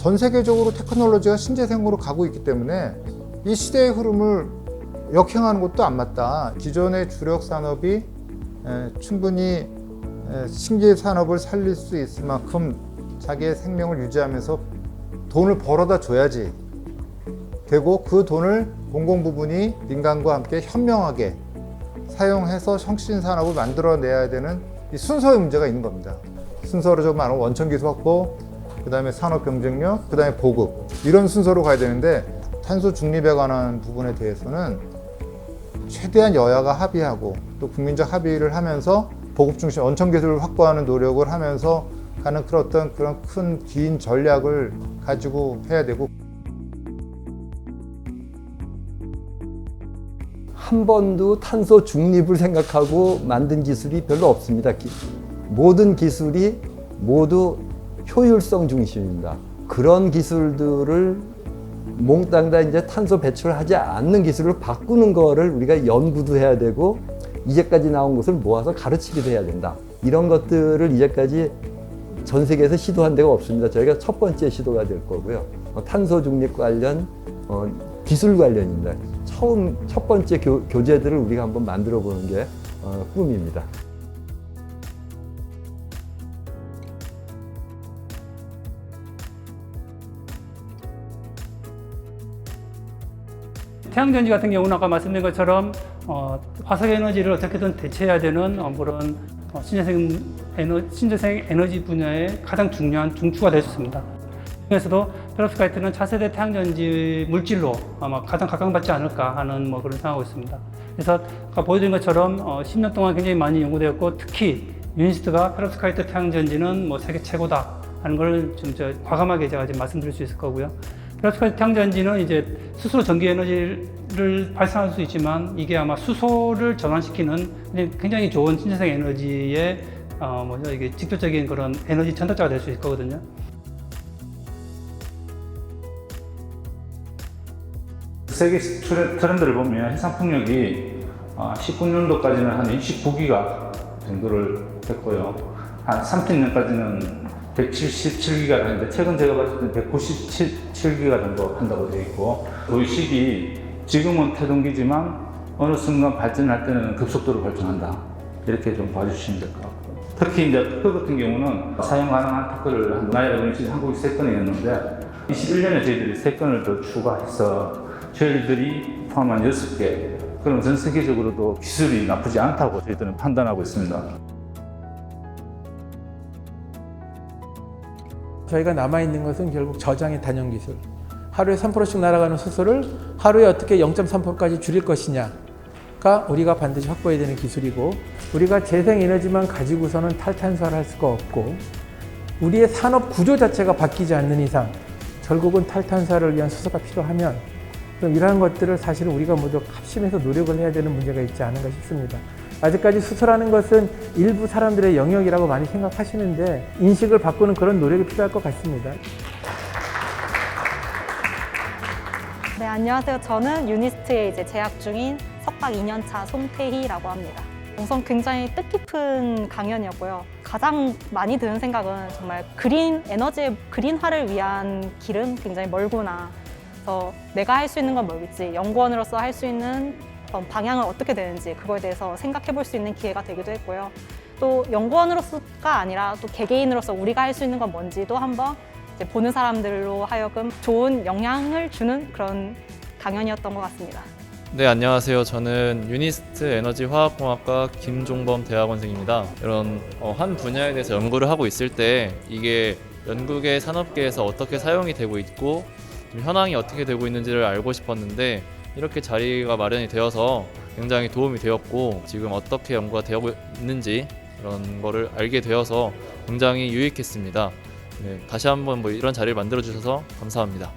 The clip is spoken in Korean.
전 세계적으로 테크놀로지가 신재생으로 가고 있기 때문에 이 시대의 흐름을 역행하는 것도 안 맞다. 기존의 주력 산업이 충분히 신규 산업을 살릴 수 있을 만큼 자기의 생명을 유지하면서 돈을 벌어다 줘야지 되고, 그 돈을 공공 부분이 민간과 함께 현명하게 사용해서 혁신 산업을 만들어내야 되는 이 순서의 문제가 있는 겁니다. 순서로 좀 말하면 원천 기술 확보, 그 다음에 산업 경쟁력, 그 다음에 보급, 이런 순서로 가야 되는데, 탄소 중립에 관한 부분에 대해서는 최대한 여야가 합의하고 또 국민적 합의를 하면서 보급 중심 원천 기술을 확보하는 노력을 하면서 가는 그런 큰 긴 전략을 가지고 해야 되고. 한 번도 탄소 중립을 생각하고 만든 기술이 별로 없습니다. 모든 기술이 모두 효율성 중심입니다. 그런 기술들을 몽땅 다 이제 탄소 배출을 하지 않는 기술을 바꾸는 거를 우리가 연구도 해야 되고, 이제까지 나온 것을 모아서 가르치기도 해야 된다. 이런 것들을 이제까지 전 세계에서 시도한 데가 없습니다. 저희가 첫 번째 시도가 될 거고요. 탄소 중립 관련 기술 관련입니다. 첫 번째 교재들을 우리가 한번 만들어 보는 게 꿈입니다. 태양전지 같은 경우는 아까 말씀드린 것처럼 화석에너지를 어떻게든 대체해야 되는 그런 신재생 에너지 분야의 가장 중요한 중추가 될 수 있습니다. 중에서도 페rov스카이트는 차세대 태양전지 물질로 아마 가장 각광받지 않을까 하는 그런 생각하고 있습니다. 그래서 아까 보여드린 것처럼 10년 동안 굉장히 많이 연구되었고, 특히 유니스트가 페rov스카이트 태양전지는 세계 최고다 하는 걸 좀 과감하게 제가 지금 말씀드릴 수 있을 거고요. 페rov스카이트 태양전지는 이제 스스로 전기 에너지를 발생할 수 있지만, 이게 아마 수소를 전환시키는 굉장히 좋은 신재생 에너지의 이게 직접적인 그런 에너지 전달자가 될 수 있거든요. 세계 트렌드를 보면 해상풍력이 19년도까지는 한 29기가 정도를 했고요. 한 30년까지는 177기가 되는데, 최근 제가 봤을 때 197기가 정도 한다고 되어 있고, 도시식이 지금은 태동기지만 어느 순간 발전할 때는 급속도로 발전한다, 이렇게 좀 봐주시면 될 것 같고, 특히 이제 특허 같은 경우는 사용 가능한 특허를 나이가 보니 한국이 3건이었는데 21년에 저희들이 3건을 더 추가해서 저희들이 포함한 6개, 그럼 전 세계적으로도 기술이 나쁘지 않다고 저희들은 판단하고 있습니다. 저희가 남아있는 것은 결국 저장의 단연 기술. 하루에 3%씩 날아가는 수소를 하루에 어떻게 0.3%까지 줄일 것이냐가 우리가 반드시 확보해야 되는 기술이고, 우리가 재생에너지만 가지고서는 탈탄소를 할 수가 없고, 우리의 산업 구조 자체가 바뀌지 않는 이상 결국은 탈탄소를 위한 수소가 필요하면, 그럼 이러한 것들을 사실은 우리가 모두 합심해서 노력을 해야 되는 문제가 있지 않은가 싶습니다. 아직까지 수소라는 것은 일부 사람들의 영역이라고 많이 생각하시는데, 인식을 바꾸는 그런 노력이 필요할 것 같습니다. 네, 안녕하세요. 저는 유니스트에 재학 중인 석박 2년차 송태희라고 합니다. 우선 굉장히 뜻깊은 강연이었고요. 가장 많이 드는 생각은 정말 그린 에너지의 그린화를 위한 길은 굉장히 멀구나. 그래서 내가 할 수 있는 건 뭐겠지, 연구원으로서 할 수 있는 방향은 어떻게 되는지 그거에 대해서 생각해 볼 수 있는 기회가 되기도 했고요. 또 연구원으로서가 아니라 또 개개인으로서 우리가 할 수 있는 건 뭔지도 한번 보는 사람들로 하여금 좋은 영향을 주는 그런 강연이었던 것 같습니다. 네, 안녕하세요. 저는 유니스트 에너지 화학공학과 김종범 대학원생입니다. 이런 한 분야에 대해서 연구를 하고 있을 때 이게 연구계 산업계에서 어떻게 사용이 되고 있고 좀 현황이 어떻게 되고 있는지를 알고 싶었는데, 이렇게 자리가 마련이 되어서 굉장히 도움이 되었고, 지금 어떻게 연구가 되고 있는지 이런 거를 알게 되어서 굉장히 유익했습니다. 네, 다시 한번 이런 자리를 만들어 주셔서 감사합니다.